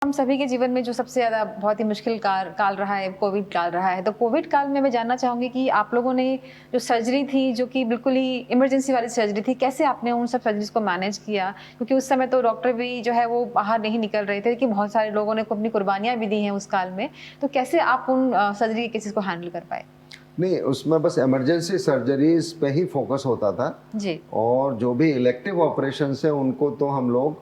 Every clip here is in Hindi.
हम सभी के जीवन में जो सबसे ज़्यादा बहुत ही मुश्किल काल रहा है, कोविड काल रहा है। तो कोविड काल में मैं जानना चाहूँगी कि आप लोगों ने जो सर्जरी थी, जो कि बिल्कुल ही इमरजेंसी वाली सर्जरी थी, कैसे आपने उन सब सर्जरीज़ को मैनेज किया? क्योंकि उस समय तो डॉक्टर भी जो है वो बाहर नहीं निकल रहे थे, कि बहुत सारे लोगों ने अपनी कुर्बानियाँ भी दी हैं उस काल में। तो कैसे आप उन सर्जरी के केसेज़ को हैंडल कर पाए? नहीं, उसमें बस इमरजेंसी सर्जरीज़ पे ही फ़ोकस होता था जी। और जो भी इलेक्टिव ऑपरेशंस हैं उनको तो हम लोग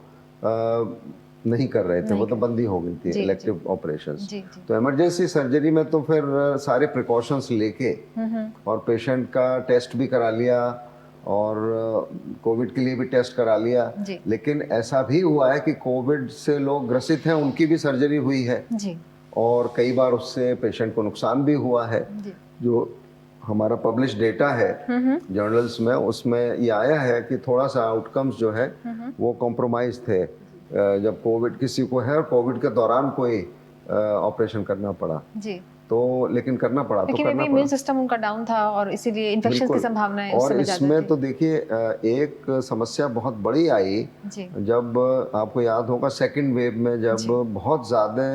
नहीं कर रहे थे, नहीं वो तो कर बंद ही हो गई थी जी, जी। Elective operations. जी, जी। तो इमरजेंसी सर्जरी में तो फिर सारे प्रिकॉशंस लेके हुँ। और पेशेंट का टेस्ट भी करा लिया और कोविड के लिए भी टेस्ट करा लिया। जी। लेकिन ऐसा भी हुआ है कि कोविड से लोग ग्रसित हैं, उनकी भी सर्जरी हुई है जी। और कई बार उससे पेशेंट को नुकसान भी हुआ है। जी। जो हमारा पब्लिश डेटा है हुँ। जर्नल्स में, उसमें ये आया है कि थोड़ा सा आउटकम्स जो है हुँ। वो कॉम्प्रोमाइज़ थे जब कोविड किसी को है और कोविड के दौरान कोई ऑपरेशन करना पड़ा। जी। तो लेकिन करना पड़ा तो क्योंकि मे करना बी इम्यून पड़ा। सिस्टम उनका डाउन था और इसीलिए इन्फेक्शंस की बिल्कुल। संभावनाएँ उस और समय ज़्यादा इसमें थी। तो देखिए एक समस्या बहुत बड़ी आई जी। जब आपको याद होगा सेकंड वेव में जब जी। बहुत ज़्यादा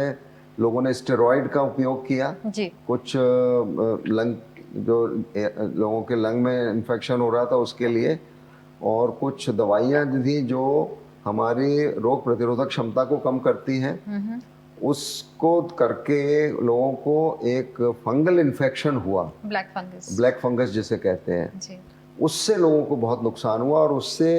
लोगों ने स्टेरॉइड का उपयोग किया। जी। कुछ लंग जो लोगों के लंग में इन्फेक्शन हो रहा था उसके लिए, और कुछ दवाइयाँ थी जो हमारी रोग प्रतिरोधक क्षमता को कम करती हैं। हुँ। उसको करके लोगों को एक फंगल इन्फेक्शन हुआ, ब्लैक फंगस। ब्लैक फंगस जिसे कहते हैं। जी। उससे लोगों को बहुत नुकसान हुआ और उससे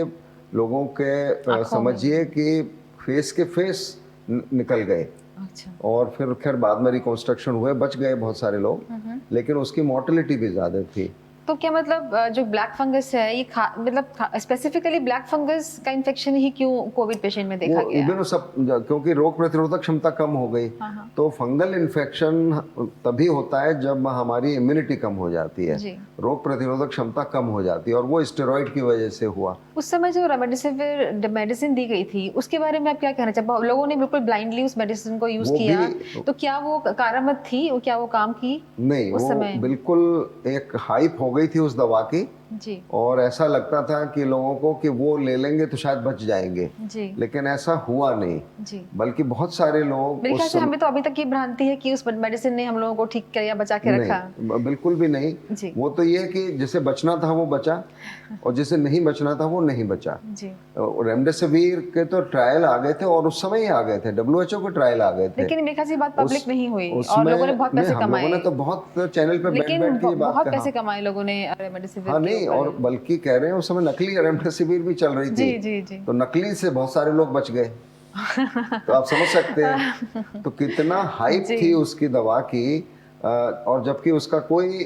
लोगों के आँखों में। समझिए कि फेस के फेस निकल गए अच्छा। और फिर खैर बाद में रिकंस्ट्रक्शन हुए, बच गए बहुत सारे लोग, हुँ। लेकिन उसकी मोर्टेलिटी भी ज़्यादा थी। तो क्या मतलब जो ब्लैक फंगस है ये स्पेसिफिकली ब्लैक फंगस का इन्फेक्शन ही क्यों कोविड पेशेंट में देखा वो गया? इवन सब क्योंकि रोग प्रतिरोधक क्षमता कम हो गई, हाँ। तो फंगल इन्फेक्शन तभी होता है जब हमारी इम्यूनिटी कम हो जाती है, जी। रोग प्रतिरोधक क्षमता कम हो जाती है, और वो स्टेरॉइड की वजह से हुआ। उस समय जो रेमडेसिविर मेडिसिन दी गई थी, उसके बारे में आप क्या कहना चाहेंगे? लोगों ने बिल्कुल ब्लाइंडली उस मेडिसिन को यूज़ वो भी किया, तो क्या वो कारामद थी? क्या वो काम की नहीं, उस वो समय? बिल्कुल एक हाइप हो गई थी उस दवा की जी। और ऐसा लगता था कि लोगों को कि वो ले लेंगे तो शायद बच जाएंगे, जी। लेकिन ऐसा हुआ नहीं। जी। बल्कि बहुत सारे लोग मेरे ख्याल उस से हमें तो अभी तक ये भ्रांति है कि उस मेडिसिन ने हम लोगों को ठीक किया, बचा के नहीं, रखा। बिल्कुल भी नहीं। जी। वो तो ये है कि जिसे बचना था वो बचा और जिसे नहीं बचना था वो नहीं बचा। जी। रेमडेसिविर के तो ट्रायल आ गए थे और उस समय ही आ गए थे, डब्ल्यूएचओ के ट्रायल आ गए थे। लेकिन मेरे ख्याल से ये बात उस पब्लिक नहीं हुई और लोगों ने उसमें बहुत नहीं, पैसे हम लोगों कमाए। ने तो बहुत चैनल पे बैठ लेकिन बैठ के ये बात बहुत कहा। पैसे कमाए लोगों ने रेमडेसिविर हाँ के नहीं, और ऊपर। बल्कि कह रहे हैं उस समय नकली रेमडेसिविर भी चल रही थी, जी, जी, जी। तो नकली से बहुत सारे लोग बच गए। तो आप समझ सकते हैं तो कितना हाइप जी। थी उसकी दवा की, और जबकि उसका कोई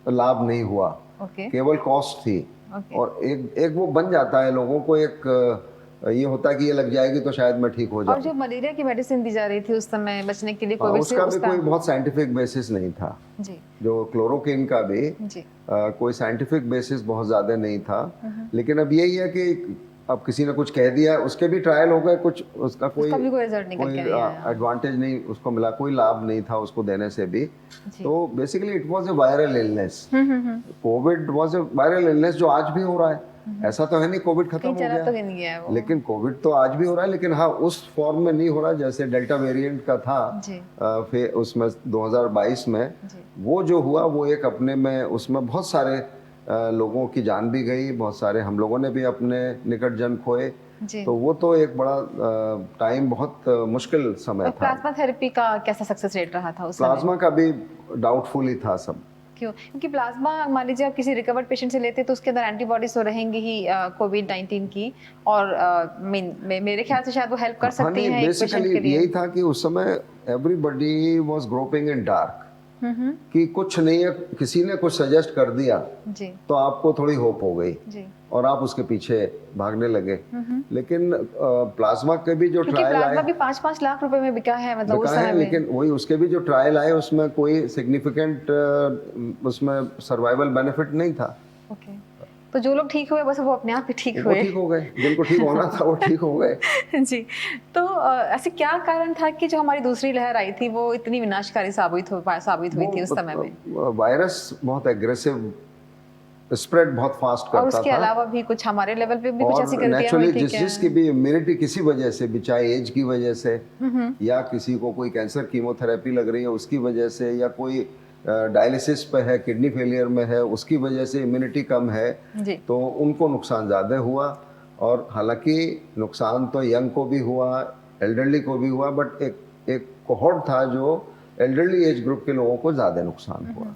लाभ नहीं हुआ, ओके। केवल कॉस्ट थी। ओके। और एक एक वो बन जाता है लोगों को, एक ये होता है कि ये लग जाएगी तो शायद मैं ठीक हो और जाऊं। जो मलेरिया की मेडिसिन दी जा रही थी उस समय बचने के लिए कोविड से, उसका भी उसका। कोई बहुत साइंटिफिक बेसिस नहीं था। जी। जो क्लोरोक्विन का भी जी। कोई साइंटिफिक बेसिस बहुत ज़्यादा नहीं था। हुँ। लेकिन अब यही है कि अब किसी ने कुछ कह दिया, उसके भी ट्रायल हो गए, कुछ उसका कोई उसका भी कोई रिजल्ट निकल कोई के नहीं आया। एडवांटेज नहीं उसको मिला, कोई लाभ नहीं था उसको देने से भी। जी। तो basically it was a viral illness. Hmm. Covid was a viral illness जो आज भी हो रहा है। ऐसा तो है नहीं कोविड खत्म कहीं हो चला गया, तो नहीं गया है वो। लेकिन कोविड तो आज भी हो रहा है, लेकिन हाँ उस फॉर्म में नहीं हो रहा जैसे डेल्टा वेरिएंट का था। जी। फिर उसमें 2022 में जी। वो जो हुआ वो एक अपने में, उसमें बहुत सारे लोगों की जान भी गई, बहुत सारे हम लोगों ने भी अपने निकट जन खोए। जी। तो वो तो एक बड़ा टाइम, बहुत मुश्किल समय और था। प्लाज़्मा थेरेपी का कैसा सक्सेस रेट रहा था उस समय? प्लाज्मा का भी डाउटफुल ही था सब। क्यों? क्योंकि प्लाज़्मा मान लीजिए आप किसी रिकवर्ड पेशेंट से लेते हैं तो उसके अंदर एंटीबॉडीज़ तो रहेंगी ही कोविड-19 की, और मेरे ख्याल से शायद वो हेल्प कर हाँ सकती नहीं, हैं एक पेशेंट बेसिकली के लिए। यही था कि उस समय everybody was groping in dark, हुँ। कि कुछ नहीं है, किसी ने कुछ सजेस्ट कर दिया जी। तो आपको थोड़ी होप हो गई जी। और आप उसके पीछे भागने लगे। हुँ। लेकिन प्लाज्मा के भी जो क्योंकि ट्रायल प्लाज़्मा आए, भी 5-5 लाख रुपए में बिका है मतलब बिका उस है, समय में। लेकिन वही उसके भी जो ट्रायल आए उसमें कोई सिग्निफिकेंट उसमें सर्वाइवल बेनिफिट नहीं था। ओके। तो जो लोग ठीक हुए बस वो अपने आप ही ठीक वो हुए। ठीक हो गए, जिनको ठीक होना था वो ठीक हो गए। जी। तो ऐसे क्या कारण था कि जो हमारी दूसरी लहर आई थी वो इतनी विनाशकारी साबित हुई थी उस समय में? वो वायरस बहुत एग्रेसिव स्प्रेड बहुत फास्ट और करता उसके था। अलावा भी कुछ हमारे लेवल पे भी कुछ और ऐसी गलतियां नेचुरली हुई थी जिस क्या? जिसकी भी इम्यूनिटी किसी वजह से भी, चाहे एज की वजह से या किसी को कोई कैंसर कीमोथेरेपी लग रही है उसकी वजह से, या कोई डायलिसिस पे है, किडनी फेलियर में है, उसकी वजह से इम्यूनिटी कम है, जी। तो उनको नुकसान ज़्यादा हुआ। और हालांकि नुकसान तो यंग को भी हुआ, एल्डरली को भी हुआ, बट एक कोहॉर्ट था जो एल्डरली एज ग्रुप के लोगों को ज़्यादा नुकसान हुआ।